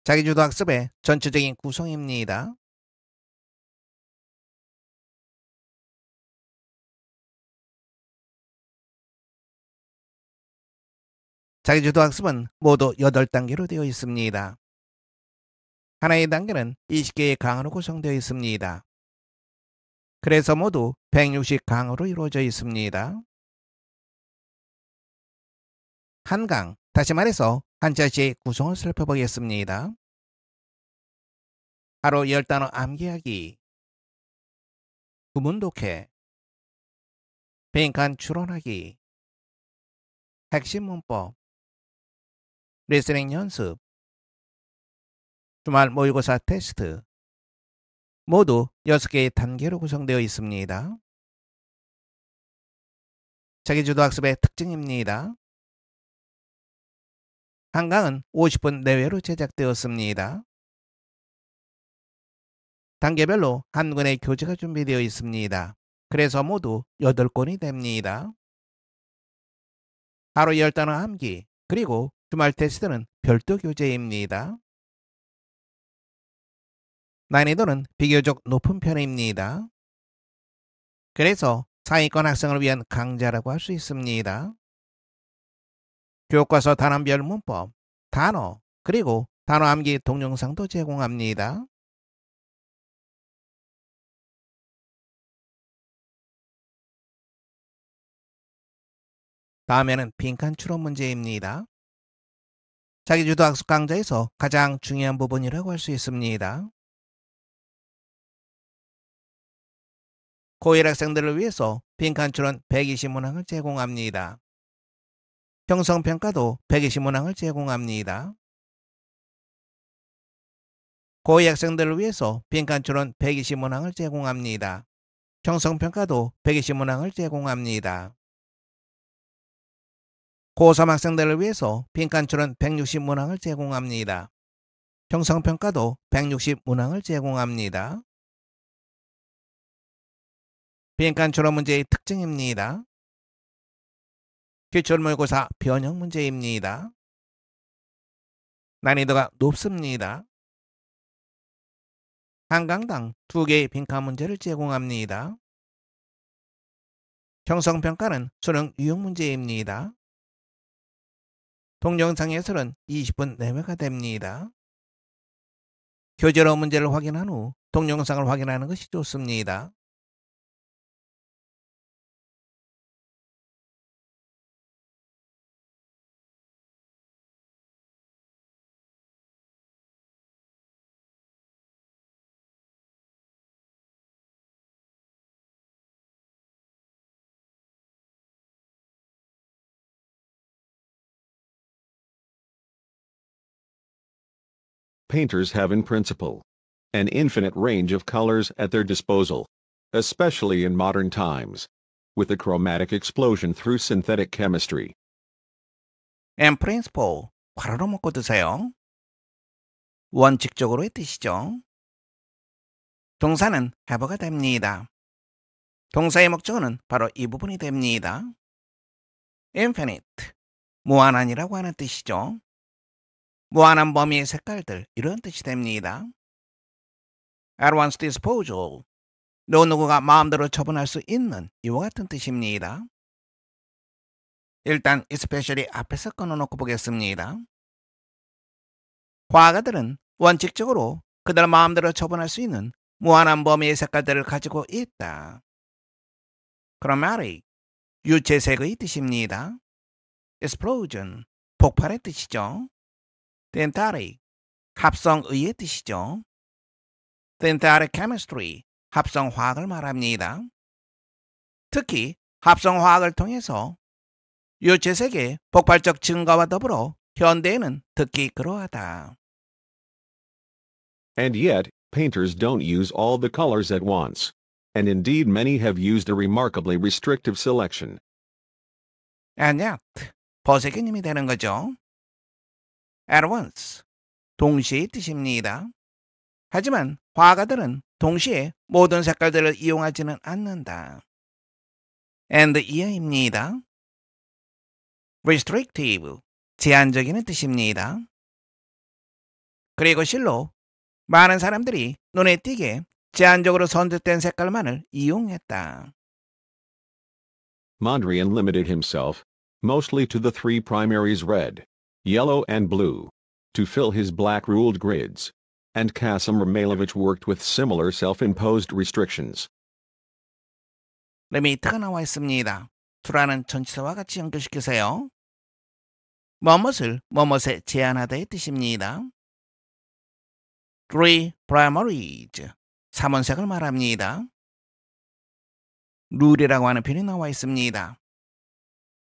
자기주도 학습의 전체적인 구성입니다. 자기주도 학습은 모두 8단계로 되어 있습니다. 하나의 단계는 20개의 강으로 구성되어 있습니다. 그래서 모두 160강으로 이루어져 있습니다. 한 강, 다시 말해서 한 차시의 구성을 살펴보겠습니다. 하루 10단어 암기하기, 구문 독해, 빈칸 추론하기, 핵심 문법, 리스닝 연습, 주말 모의고사 테스트, 모두 6개의 단계로 구성되어 있습니다. 자기주도 학습의 특징입니다. 한 강은 50분 내외로 제작되었습니다. 단계별로 한 권의 교재가 준비되어 있습니다. 그래서 모두 8권이 됩니다. 하루 10단어 암기, 그리고 주말 테스트는 별도 교재입니다. 난이도는 비교적 높은 편입니다. 그래서 상위권 학생을 위한 강좌라고 할 수 있습니다. 교과서 단원별 문법, 단어, 그리고 단어 암기 동영상도 제공합니다. 다음에는 빈칸 추론 문제입니다. 자기주도 학습 강좌에서 가장 중요한 부분이라고 할 수 있습니다. 고1 학생들을 위해서 빈칸 추론 120문항을 제공합니다. 형성평가도 120문항을 제공합니다. 고2 학생들을 위해서 빈칸 추론 120문항을 제공합니다. 형성평가도 120문항을 제공합니다. 고3 학생들을 위해서 빈칸 추론 160문항을 제공합니다. 형성평가도 160문항을 제공합니다. 빈칸 추론 문제의 특징입니다. 기출모의고사 변형 문제입니다. 난이도가 높습니다. 한 강당 2개의 빈칸 문제를 제공합니다. 형성평가는 수능 유형 문제입니다. 동영상 예술은 20분 내외가 됩니다. 교재로 문제를 확인한 후 동영상을 확인하는 것이 좋습니다. Painters have in principle an infinite range of colors at their disposal, especially in modern times, with the chromatic explosion through synthetic chemistry. In principle, 과로로 묶어 두세요. 원칙적으로의 뜻이죠. 동사는 have가 됩니다. 동사의 목적어는 바로 이 부분이 됩니다. infinite, 무한한이라고 하는 뜻이죠. 무한한 범위의 색깔들, 이런 뜻이 됩니다. at one's disposal, 누구가 마음대로 처분할 수 있는 이와 같은 뜻입니다. 일단 especially 앞에서 끊어놓고 보겠습니다. 화가들은 원칙적으로 그들 마음대로 처분할 수 있는 무한한 범위의 색깔들을 가지고 있다. chromatic, 유채색의 뜻입니다. explosion, 폭발의 뜻이죠. synthetic, 합성의의 뜻이죠. synthetic chemistry, 합성화학을 말합니다. 특히 합성화학을 통해서 유채색의 폭발적 증가와 더불어 현대에는 특히 그러하다. And yet, painters don't use all the colors at once, and indeed many have used a remarkably restrictive selection. And yet, 버세기님이 되는 거죠. At once, 동시의 뜻입니다. 하지만 화가들은 동시에 모든 색깔들을 이용하지는 않는다. and 이하입니다. restrictive, 제한적인 뜻입니다. 그리고 실로 많은 사람들이 눈에 띄게 제한적으로 선택된 색깔만을 이용했다. Mondrian limited himself, mostly to the three primaries red, yellow and blue, to fill his black-ruled grids, and Kasim Ermailovich worked with similar self-imposed restrictions. 리미트가 나와 있습니다. to라는 전치사와 같이 연결시키세요. 뭐뭇을 뭐뭇에 제한하다의 뜻입니다. Three primaries, 3원색을 말합니다. 룰이라고 하는 표현이 나와 있습니다.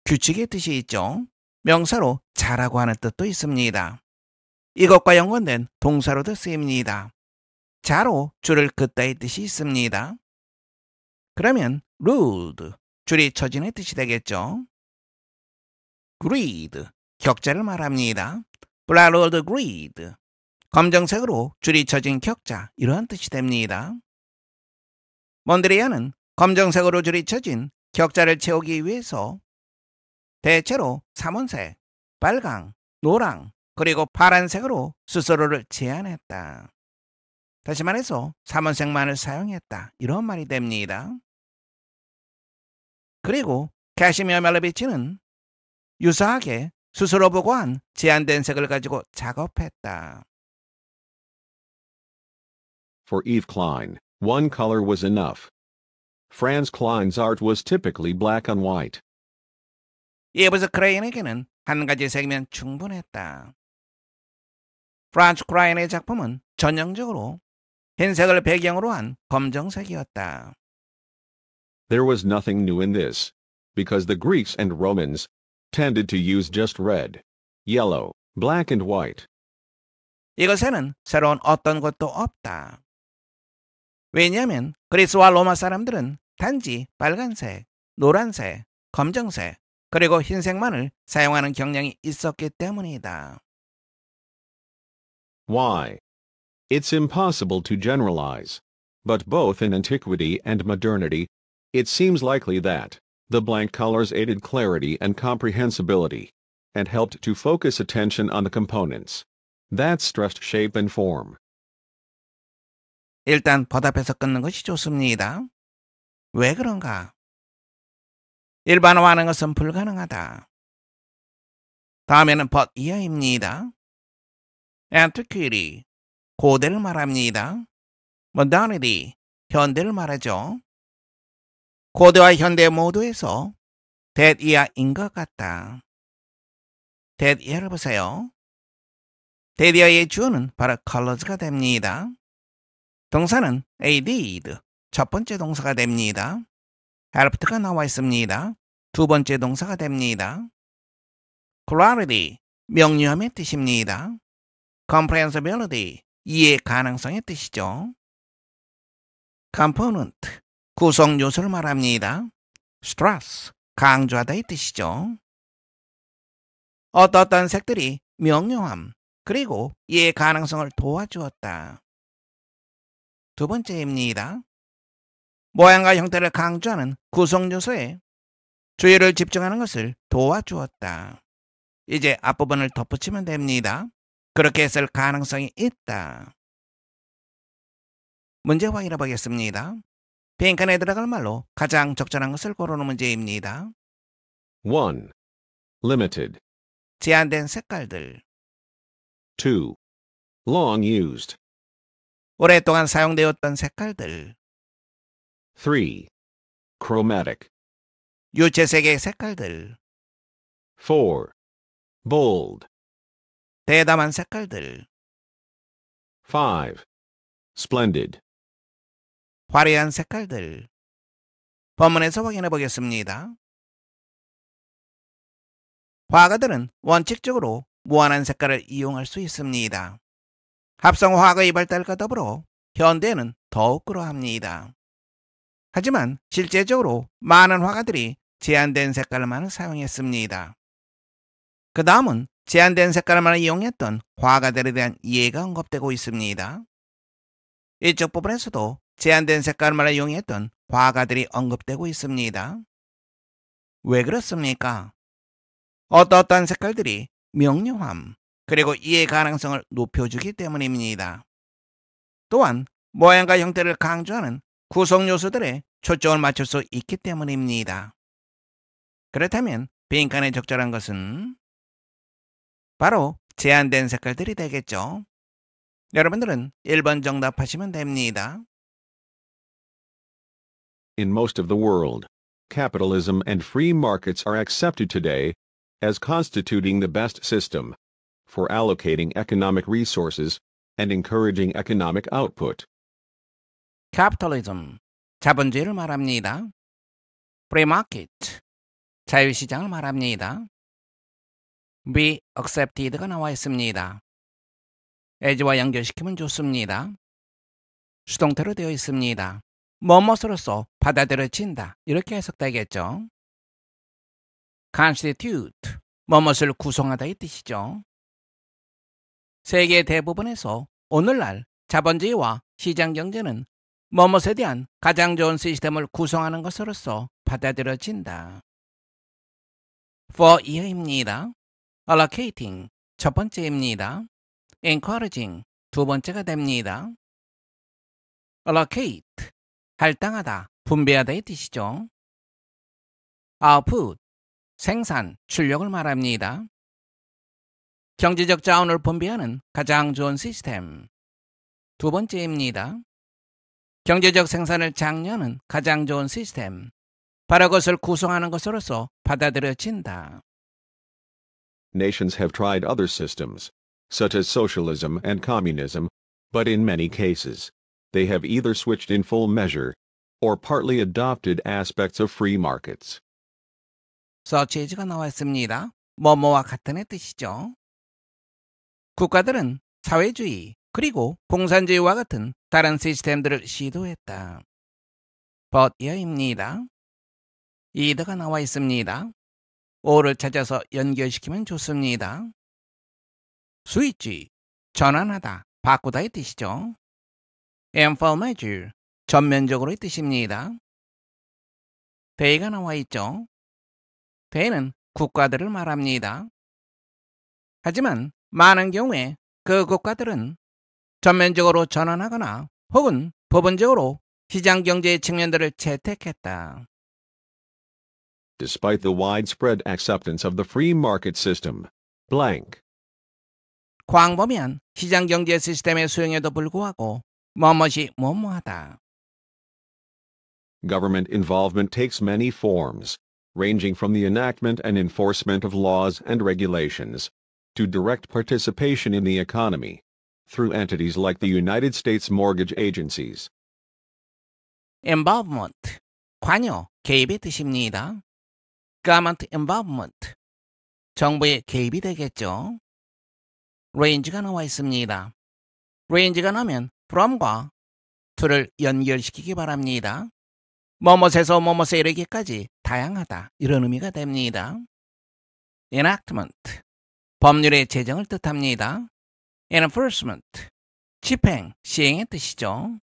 규칙의 뜻이 있죠. 명사로 자라고 하는 뜻도 있습니다. 이것과 연관된 동사로도 쓰입니다. 자로 줄을 긋다의 뜻이 있습니다. 그러면 ruled, 줄이 처진의 뜻이 되겠죠. grid, 격자를 말합니다. blood grid, 검정색으로 줄이 처진 격자, 이러한 뜻이 됩니다. 몬드리안은 검정색으로 줄이 처진 격자를 채우기 위해서 대체로 삼원색, 빨강, 노랑, 그리고 파란색으로 스스로를 제한했다. 다시 말해서 삼원색만을 사용했다. 이런 말이 됩니다. 그리고 카시미 에말로비치는 유사하게 스스로 보고한 제한된 색을 가지고 작업했다. For Yves Klein, one color was enough. Franz Klein's art was typically black on white. 이브스 크레인에게는 한 가지 색이면 충분했다. 프란츠 크라인의 작품은 전형적으로 흰색을 배경으로 한 검정색이었다. There was nothing new in this, because the Greeks and Romans tended to use just red, yellow, black and white. 이것에는 새로운 어떤 것도 없다. 왜냐하면 그리스와 로마 사람들은 단지 빨간색, 노란색, 검정색, 그리고 흰색만을 사용하는 경향이 있었기 때문이다. Why? It's impossible to generalize, but both in antiquity and modernity, it seems likely that the blank colors aided clarity and comprehensibility, and helped to focus attention on the components that stressed shape and form. 일단 보답해서 끊는 것이 좋습니다. 왜 그런가? 일반화하는 것은 불가능하다. 다음에는 but 이하입니다. antiquity, 고대를 말합니다. modernity, 현대를 말하죠. 고대와 현대 모두에서 that 이하인 것 같다. that 이하를 보세요. that 이하의 주어는 바로 colors가 됩니다. 동사는 aided, 첫 번째 동사가 됩니다. helped가 나와 있습니다. 두 번째 동사가 됩니다. clarity, 명료함의 뜻입니다. comprehensibility, 이해 가능성의 뜻이죠. component, 구성 요소를 말합니다. stress, 강조하다의 뜻이죠. 어떤 색들이 명료함, 그리고 이해 가능성을 도와주었다. 두 번째입니다. 모양과 형태를 강조하는 구성 요소에 주의를 집중하는 것을 도와주었다. 이제 앞부분을 덧붙이면 됩니다. 그렇게 했을 가능성이 있다. 문제 확인해 보겠습니다. 빈칸에 들어갈 말로 가장 적절한 것을 고르는 문제입니다. 1. Limited. 제한된 색깔들. 2. Long used. 오랫동안 사용되었던 색깔들. 3. Chromatic. 유채색의 색깔들. 4. Bold. 대담한 색깔들. 5. Splendid. 화려한 색깔들. 본문에서 확인해 보겠습니다. 화가들은 원칙적으로 무한한 색깔을 이용할 수 있습니다. 합성 화학의 발달과 더불어 현대에는 더욱 그러합니다. 하지만 실제적으로 많은 화가들이 제한된 색깔만을 사용했습니다. 그 다음은 제한된 색깔만을 이용했던 화가들에 대한 이해가 언급되고 있습니다. 이쪽 부분에서도 제한된 색깔만을 이용했던 화가들이 언급되고 있습니다. 왜 그렇습니까? 어떠한 색깔들이 명료함, 그리고 이해 가능성을 높여주기 때문입니다. 또한 모양과 형태를 강조하는 구성 요소들에 초점을 맞출 수 있기 때문입니다. 그렇다면 빈칸에 적절한 것은 바로 제한된 색깔들이 되겠죠. 여러분들은 1번 정답하시면 됩니다. In most of the world, capitalism and free markets are accepted today as constituting the best system for allocating economic resources and encouraging economic output. Capitalism, 자본주의를 말합니다. Free market, 자유시장을 말합니다. Be accepted가 나와 있습니다. as와 연결시키면 좋습니다. 수동태로 되어 있습니다. 뭐뭇으로서 받아들여진다 이렇게 해석되겠죠. Constitute, 뭐뭇을 구성하다 이 뜻이죠. 세계 대부분에서 오늘날 자본주의와 시장경제는 뭐뭇에 대한 가장 좋은 시스템을 구성하는 것으로서 받아들여진다. For 이하입니다. Allocating, 첫 번째입니다. Encouraging, 두 번째가 됩니다. Allocate, 할당하다, 분배하다 이 뜻이죠. Output, 생산, 출력을 말합니다. 경제적 자원을 분배하는 가장 좋은 시스템. 두 번째입니다. 경제적 생산을 장려하는 가장 좋은 시스템. 바로 그것을 구성하는 것으로서 받아들여진다. Nations have tried other systems, such as socialism and communism, but in many cases, they have either switched in full measure or partly adopted aspects of free markets. such as가 나와 있습니다. 뭐뭐와 같은 의 뜻이죠. 국가들은 사회주의 그리고 공산주의와 같은 다른 시스템들을 시도했다. but 이하입니다. either가 나와 있습니다. or를 찾아서 연결시키면 좋습니다. switch, 전환하다, 바꾸다 의 뜻이죠. and for measure, 전면적으로의 뜻입니다. they가 나와 있죠. they는 국가들을 말합니다. 하지만 많은 경우에 그 국가들은 전면적으로 전환하거나 혹은 부분적으로 시장 경제의 측면들을 채택했다. Despite the widespread acceptance of the free market system, blank. 광범위한 시장 경제 시스템의 수용에도 불구하고 뭐뭇이 뭐뭐하다. Government involvement takes many forms, ranging from the enactment and enforcement of laws and regulations to direct participation in the economy through entities like the United States mortgage agencies. involvement, 관여, 개입의 뜻입니다. government involvement, 정부의 개입이 되겠죠. range가 나와 있습니다. range가 나면 from과 to를 연결시키기 바랍니다. 뭐뭇에서 뭐뭇에 이르기까지 다양하다 이런 의미가 됩니다. enactment, 법률의 제정을 뜻합니다. enforcement, 집행, 시행의 뜻이죠.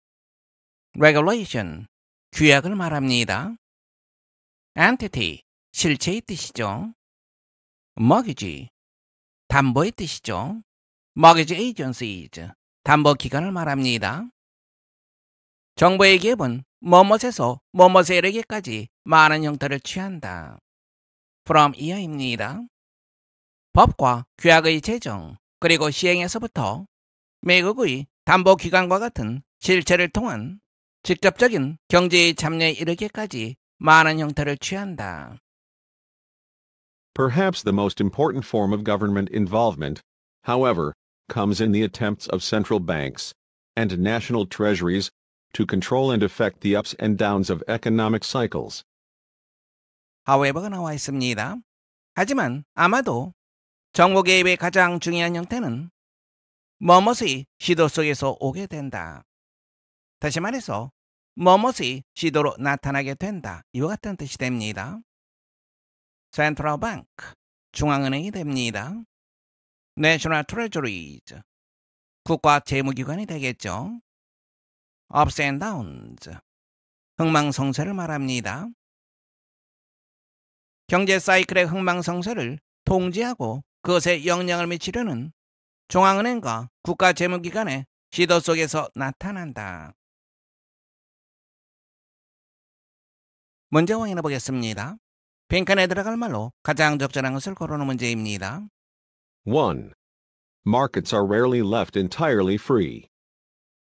regulation, 규약을 말합니다. entity, 실체의 뜻이죠. mortgage, 담보의 뜻이죠. mortgage agencies, 담보기관을 말합니다. 정부의 기업은 뭐뭇에서 뭐뭇에 이르기까지 많은 형태를 취한다. from 이하입니다. 법과 규약의 제정 그리고 시행에서부터 미국의 담보기관과 같은 실체를 통한 직접적인 경제의 참여에 이르기까지 많은 형태를 취한다. Perhaps the most important form of government involvement, however, comes in the attempts of central banks and national treasuries to control and affect the ups and downs of economic cycles. however가 나와 있습니다. 하지만 아마도 정부 개입의 가장 중요한 형태는 뭐뭇의 시도 속에서 오게 된다. 다시 말해서 뭐뭇의 시도로 나타나게 된다. 이와 같은 뜻이 됩니다. Central Bank, 중앙은행이 됩니다. National Treasuries, 국가 재무기관이 되겠죠. Ups and Downs, 흥망성쇠를 말합니다. 경제 사이클의 흥망성쇠를 통제하고 그것에 영향을 미치려는 중앙은행과 국가재무기관의 시도 속에서 나타난다. 문제 확인해 보겠습니다. 빈칸에 들어갈 말로 가장 적절한 것을 고르는 문제입니다. 1. Markets are rarely left entirely free.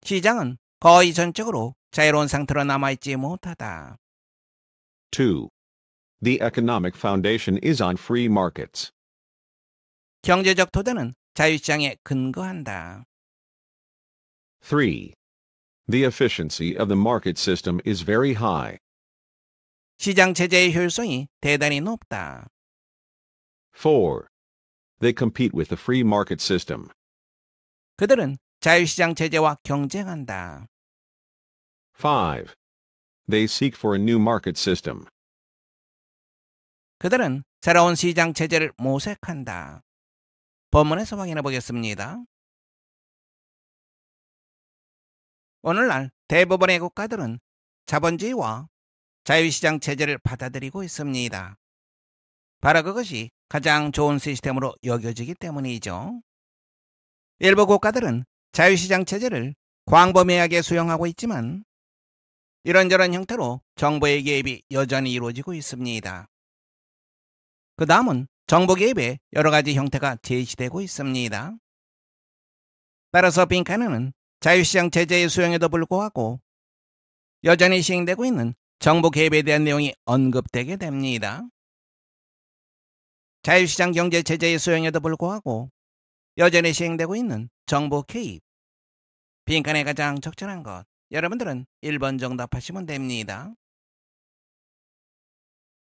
시장은 거의 전적으로 자유로운 상태로 남아있지 못하다. 2. The economic foundation is on free markets. 경제적 토대는 자유시장에 근거한다. 3. The efficiency of the market system is very high. 시장 체제의 효율성이 대단히 높다. 4. They compete with the free market system. 그들은 자유시장 체제와 경쟁한다. 5. They seek for a new market system. 그들은 새로운 시장 체제를 모색한다. 본문에서 확인해 보겠습니다. 오늘날 대부분의 국가들은 자본주의와 자유시장 체제를 받아들이고 있습니다. 바로 그것이 가장 좋은 시스템으로 여겨지기 때문이죠. 일부 국가들은 자유시장 체제를 광범위하게 수용하고 있지만 이런저런 형태로 정부의 개입이 여전히 이루어지고 있습니다. 그 다음은 정부 개입의 여러 가지 형태가 제시되고 있습니다. 따라서 빈칸에는 자유시장 체제의 수용에도 불구하고 여전히 시행되고 있는 정부 개입에 대한 내용이 언급되게 됩니다. 자유시장 경제 체제의 수용에도 불구하고 여전히 시행되고 있는 정부 개입. 빈칸에 가장 적절한 것, 여러분들은 1번 정답하시면 됩니다.